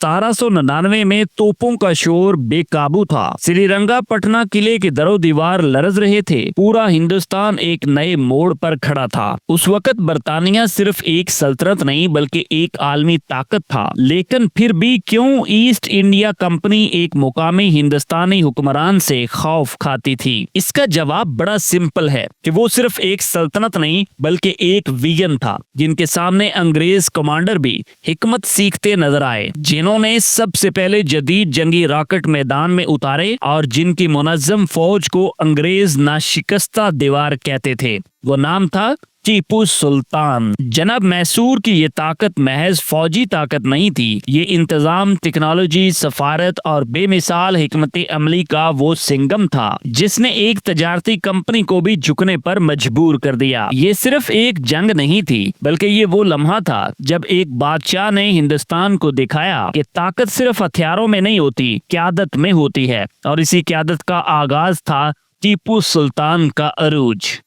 1799 में तोपों का शोर बेकाबू था। श्रीरंगा पटना किले के दरो दीवार लरज रहे थे। पूरा हिंदुस्तान एक नए मोड़ पर खड़ा था। उस वक्त बरतानिया सिर्फ एक सल्तनत नहीं बल्कि एक आलमी ताकत था। लेकिन फिर भी क्यों ईस्ट इंडिया कंपनी एक मुकामी हिंदुस्तानी हुक्मरान से खौफ खाती थी? इसका जवाब बड़ा सिंपल है कि वो सिर्फ एक सल्तनत नहीं बल्कि एक विजन था, जिनके सामने अंग्रेज कमांडर भी हिकमत सीखते नजर आए, जिन्होंने सबसे पहले जदीद जंगी रॉकेट मैदान में उतारे और जिनकी मुनज्जम फौज को अंग्रेज नाशिकस्ता दीवार कहते थे। वो नाम था टीपू सुल्तान। जनाब, मैसूर की ये ताकत महज फौजी ताकत नहीं थी, ये इंतजाम, टेक्नोलॉजी, सफारत और बेमिसाल हिकमत अमली का वो सिंगम था जिसने एक तजारती कंपनी को भी झुकने पर मजबूर कर दिया। ये सिर्फ एक जंग नहीं थी बल्कि ये वो लम्हा था जब एक बादशाह ने हिंदुस्तान को दिखाया कि ताकत सिर्फ हथियारों में नहीं होती, क़यादत में होती है। और इसी क़यादत का आगाज था टीपू सुल्तान का अरूज।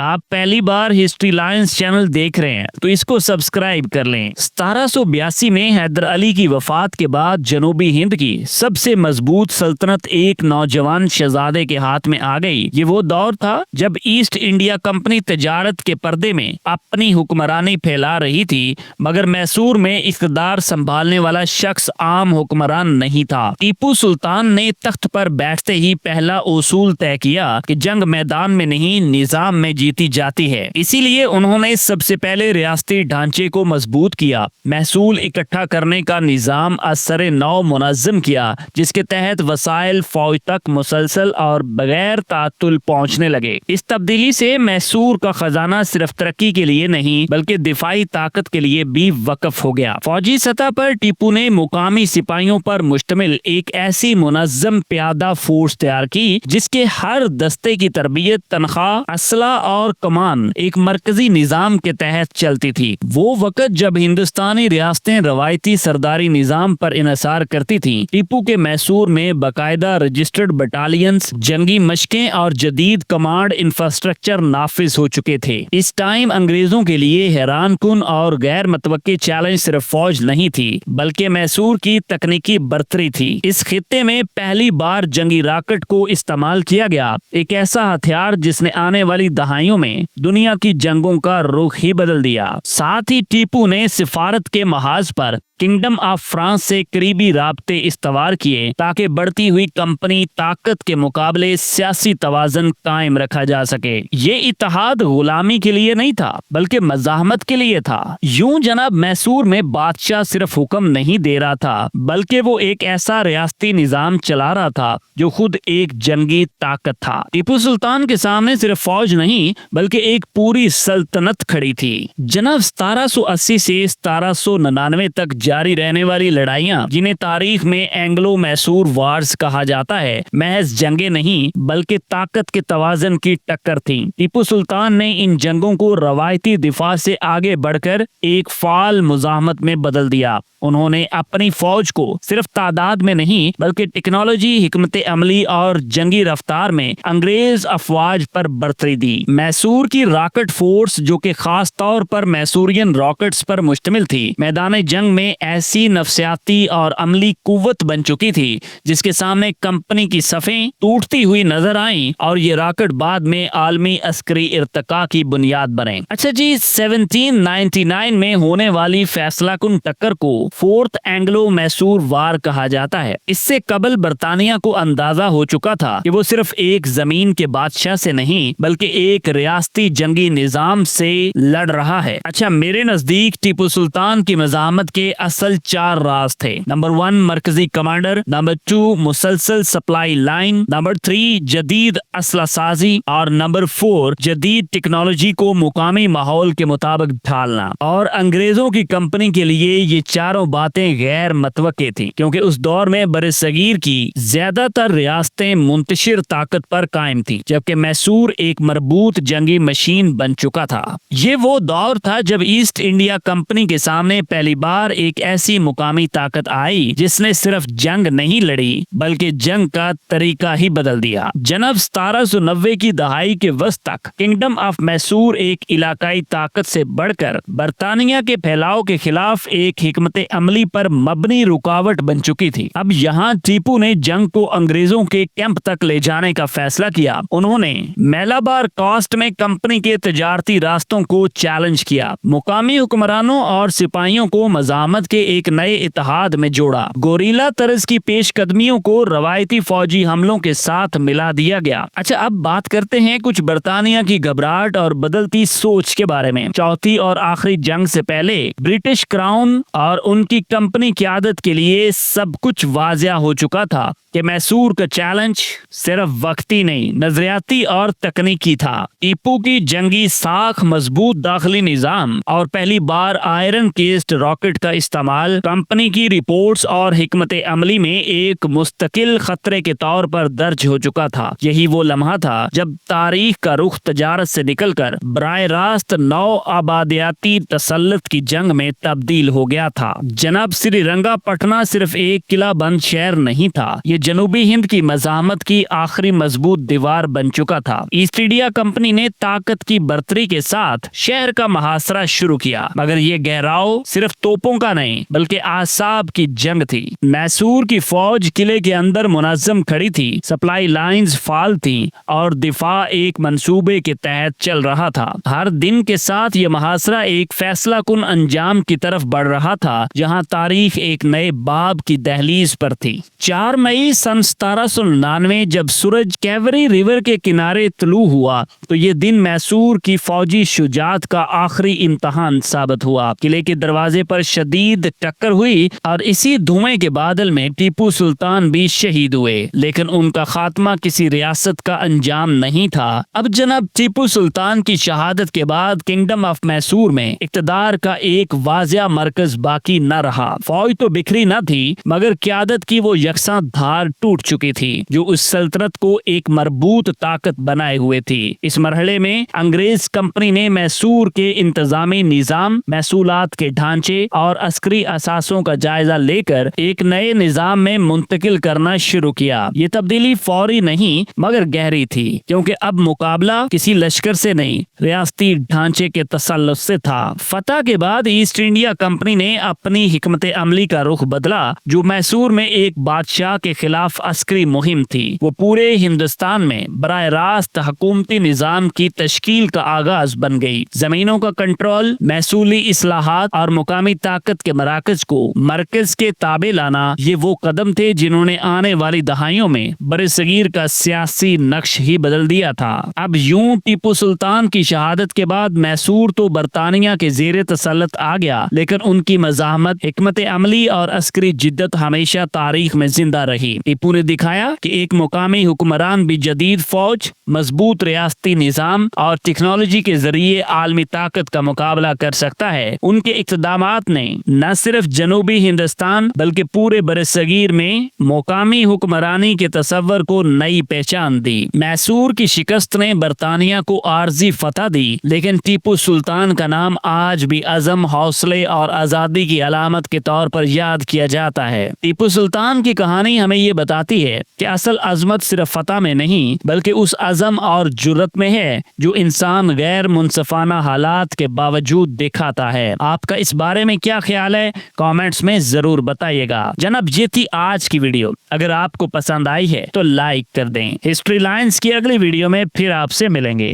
आप पहली बार हिस्ट्री लाइन्स चैनल देख रहे हैं तो इसको सब्सक्राइब कर लें। 1782 में हैदर अली की वफात के बाद जनूबी हिंद की सबसे मजबूत सल्तनत एक नौजवान शहजादे के हाथ में आ गई। ये वो दौर था जब ईस्ट इंडिया कंपनी तजारत के पर्दे में अपनी हुक्मरानी फैला रही थी, मगर मैसूर में इक़्तिदार संभालने वाला शख्स आम हुक्मरान नहीं था। टीपू सुल्तान ने तख्त पर बैठते ही पहला उसूल तय किया कि जंग मैदान में नहीं, निजाम में जीती जाती है। इसीलिए उन्होंने सबसे पहले रियासती ढांचे को मजबूत किया, महसूल इकट्ठा करने का निजाम असर नौ मुनज़्ज़म किया, जिसके तहत वसाइल फौज तक मुसलसल और बगैर तातुल पहुंचने लगे। इस तब्दीली से मैसूर का खजाना सिर्फ तरक्की के लिए नहीं बल्कि दिफाई ताकत के लिए भी वक्फ हो गया। फौजी सतह पर टीपू ने मुकामी सिपाहियों पर मुश्तमिल एक ऐसी मुनज़्ज़म प्यादा फोर्स तैयार की जिसके हर दस्ते की तरबियत, तनख्वाह, असला और कमान एक मरकजी निजाम के तहत चलती थी। वो वक्त जब हिंदुस्तानी रियासतें रवायती सरदारी निजाम पर इनसार करती थीं, टीपू के मैसूर में बाकायदा रजिस्टर्ड बटालियंस, जंगी मशकें और जदीद कमांड इंफ्रास्ट्रक्चर नाफिज हो चुके थे। इस टाइम अंग्रेजों के लिए हैरान कुन और गैर मतवक्की चैलेंज सिर्फ फौज नहीं थी बल्कि मैसूर की तकनीकी बर्तरी थी। इस खित्ते में पहली बार जंगी रॉकेट को इस्तेमाल किया गया, एक ऐसा हथियार जिसने आने वाली दहाइयों में दुनिया की जंगों का रुख ही बदल दिया। साथ ही टीपू ने सिफारत के महाज पर किंगडम ऑफ फ्रांस से करीबी राब्ते इस्तवार किए ताकि बढ़ती हुई कंपनी ताकत के मुकाबले सियासी तवाज़ुन कायम रखा जा सके। ये इत्तेहाद गुलामी के लिए नहीं था बल्कि मज़ाहमत के लिए था। यूं जनाब, मैसूर में बादशाह सिर्फ हुक्म नहीं दे रहा था बल्कि वो एक ऐसा रियासती निजाम चला रहा था जो खुद एक जंगी ताकत था। टीपू सुल्तान के सामने सिर्फ फौज नहीं बल्कि एक पूरी सल्तनत खड़ी थी। जनाब, 1780 से 1799 तक जारी रहने वाली लड़ाइयां, जिन्हें तारीख में एंग्लो मैसूर वार्स कहा जाता है, महज जंगे नहीं बल्कि ताकत के तवाज़ुन की टक्कर थी। टीपू सुल्तान ने इन जंगों को रवायती दिफा से आगे बढ़कर एक फाल मुजाहमत में बदल दिया। उन्होंने अपनी फौज को सिर्फ तादाद में नहीं बल्कि टेक्नोलॉजी, हिकमत अमली और जंगी रफ्तार में अंग्रेज अफवाज पर बर्तरी दी। मैसूर की रॉकेट फोर्स, जो कि खास तौर पर मैसूरियन रॉकेट्स पर मुश्तमिल थी, मैदान जंग में ऐसी नफसियाती और अमली कुव्वत बन चुकी थी जिसके सामने कंपनी की सफ़ें टूटती हुई नजर आईं और ये रॉकेट बाद में आलमी अस्करी इर्तका की बुनियाद बने। अच्छा जी, 1799 में होने वाली फैसलाकुन टक्कर को फोर्थ एंग्लो मैसूर वार कहा जाता है। इससे कबल बरतानिया को अंदाजा हो चुका था कि वो सिर्फ एक जमीन के बादशाह से नहीं बल्कि एक रियासती जंगी निजाम से लड़ रहा है। अच्छा, मेरे नजदीक टीपू सुल्तान की मज़ाहमत के असल 4 राज थे। नंबर 1, मरकजी कमांडर। नंबर 2, मुसलसल सप्लाई लाइन। नंबर 3, जदीद असला साजी। और नंबर 4, जदीद टेक्नोलॉजी को मुकामी माहौल के मुताबिक ढालना। और अंग्रेजों की कंपनी के लिए ये चारों बातें गैर मतवक्की थी, क्योंकि उस दौर में बरसगीर की ज्यादातर रियासतें मुंतशिर ताकत पर कायम थी, जबकि मैसूर एक मरबूत जंगी मशीन बन चुका था। ये वो दौर था जब ईस्ट इंडिया कंपनी के सामने पहली बार एक ऐसी मुकामी ताकत आई जिसने सिर्फ जंग नहीं लड़ी बल्कि जंग का तरीका ही बदल दिया। जनाब 1790 की दहाई के वस्त तक किंगडम ऑफ मैसूर एक इलाकाई ताकत से बढ़कर बरतानिया के फैलाव के खिलाफ एक हिकमत अमली पर मबनी रुकावट बन चुकी थी। अब यहाँ टीपू ने जंग को अंग्रेजों के कैंप तक ले जाने का फैसला किया। उन्होंने मेलाबार कोस्ट में कंपनी के तजारती रास्तों को चैलेंज किया, मुकामी हुक्मरानों और सिपाहियों को मज़ामत के एक नए इत्तेहाद में जोड़ा। गोरीला तरज की पेशकदमियों को रवायती फौजी हमलों के साथ मिला दिया गया। अच्छा, अब बात करते हैं कुछ बरतानिया की घबराहट और बदलती सोच के बारे में। चौथी और आखिरी जंग से पहले ब्रिटिश क्राउन और उनकी कंपनी क़यादत के लिए सब कुछ वाज़िया हो चुका था कि मैसूर का चैलेंज सिर्फ वक्ती नहीं, नजरियाती और तकनीकी था। टीपू की जंगी साख, मजबूत दाखिली निजाम और पहली बार आयरन केस्ड रॉकेट का इस्तेमाल कंपनी की रिपोर्ट्स और हिकमत अमली में एक मुस्तकिल खतरे के तौर पर दर्ज हो चुका था। यही वो लम्हा था जब तारीख का रुख तजारत से निकलकर बराह रास्त नौ आबादियाती तसल्लुत की जंग में तब्दील हो गया था। जनाब श्रीरंगापटना सिर्फ एक किला बंद शहर नहीं था, ये जनूबी हिंद की मज़ामत की आखिरी मजबूत दीवार बन चुका था। ईस्ट इंडिया कंपनी ने ताकत की बर्तरी के साथ शहर का मुहासरा शुरू किया, मगर ये गहराव सिर्फ तोपों का नहीं बल्कि आसाब की जंग थी। मैसूर की फौज किले के अंदर मुनज़्ज़म खड़ी थी, सप्लाई लाइंस फाल थी और दिफा एक मंसूबे के तहत चल रहा था। हर दिन के साथ ये मुहासरा एक फैसला कुन अंजाम की तरफ बढ़ रहा था, जहाँ तारीख एक नए बाब की दहलीज पर थी। 4 मई सन 1799 जब सूरज कैवरी रिवर के किनारे तलू हुआ तो ये दिन मैसूर की फौजी शुजात का आखिरी इम्तहान साबित हुआ। किले के दरवाजे पर शदीद टक्कर हुई और इसी धुएं के बादल में टीपू सुल्तान भी शहीद हुए, लेकिन उनका खात्मा किसी रियासत का अंजाम नहीं था। अब जनाब टीपू सुल्तान की शहादत के बाद किंगडम ऑफ मैसूर में इक़्तिदार का एक वाज़िया मरकज बाकी न रहा। फौज तो बिखरी न थी मगर क़यादत की वो यकसा धार टूट चुकी थी जो उस सल्तनत को एक मरबूत ताकत बनाए हुए थी। इस मरहले में अंग्रेज कंपनी ने मैसूर के इंतजामी निजाम, महसूलात के ढांचे और अस्करी असासों का जायजा लेकर एक नए निजाम में मुंतकिल करना शुरू किया। ये तब्दीली फौरी नहीं मगर गहरी थी, क्योंकि अब मुकाबला किसी लश्कर से नहीं, रियासती ढांचे के तसल्लुत से था। फतह के बाद ईस्ट इंडिया कंपनी ने अपनी हिकमत अमली का रुख बदला, जो मैसूर में एक बादशाह के खिलाफ अस्करी मुहिम थी। वो पूरे हिंदुस्तान में बराह रास्त हुकूमती निजाम की तश्कील का आगाज बन गई। जमीनों का कंट्रोल, महसूली इस्लाहात और मुकामी ताकत के मराकज को मरकज के ताबे लाना, ये वो कदम थे जिन्होंने आने वाली दहाइयों में बरसगीर का सियासी नक्श ही बदल दिया था। अब यूं टीपू सुल्तान की शहादत के बाद मैसूर तो बरतानिया के जेर तसल्लुत आ गया, लेकिन उनकी मज़ाहमत, हिकमत अमली और अस्करी जिद्दत हमेशा तारीख में जिंदा रही। टीपू ने दिखाया कि एक मुकामी हुक्मरान भी जदीद फौज, मजबूत रियासती निजाम और टेक्नोलॉजी के जरिए आलमी ताकत का मुकाबला कर सकता है। उनके इक़्तिदामात ने न सिर्फ जनूबी हिंदुस्तान बल्कि पूरे बरसगीर में मुकामी हुक्मरानी के तस्वर को नई पहचान दी। मैसूर की शिकस्त ने बरतानिया को आर्जी फतह दी, लेकिन टीपू सुल्तान का नाम आज भी अज़म, हौसले और आज़ादी की अलामत के तौर पर याद किया जाता है। टीपू सुल्तान की कहानी हमें ये बताती है कि असल अजमत सिर्फ फतह में नहीं बल्कि उस अज़म और जुर्रत में है जो इंसान गैर मुनसफाना हालात के बावजूद दिखाता है। आपका इस बारे में क्या ख्याल है? कमेंट्स में जरूर बताइएगा। जनाब ये थी आज की वीडियो। अगर आपको पसंद आई है तो लाइक कर दें। हिस्ट्री लाइन्स की अगली वीडियो में फिर आपसे मिलेंगे।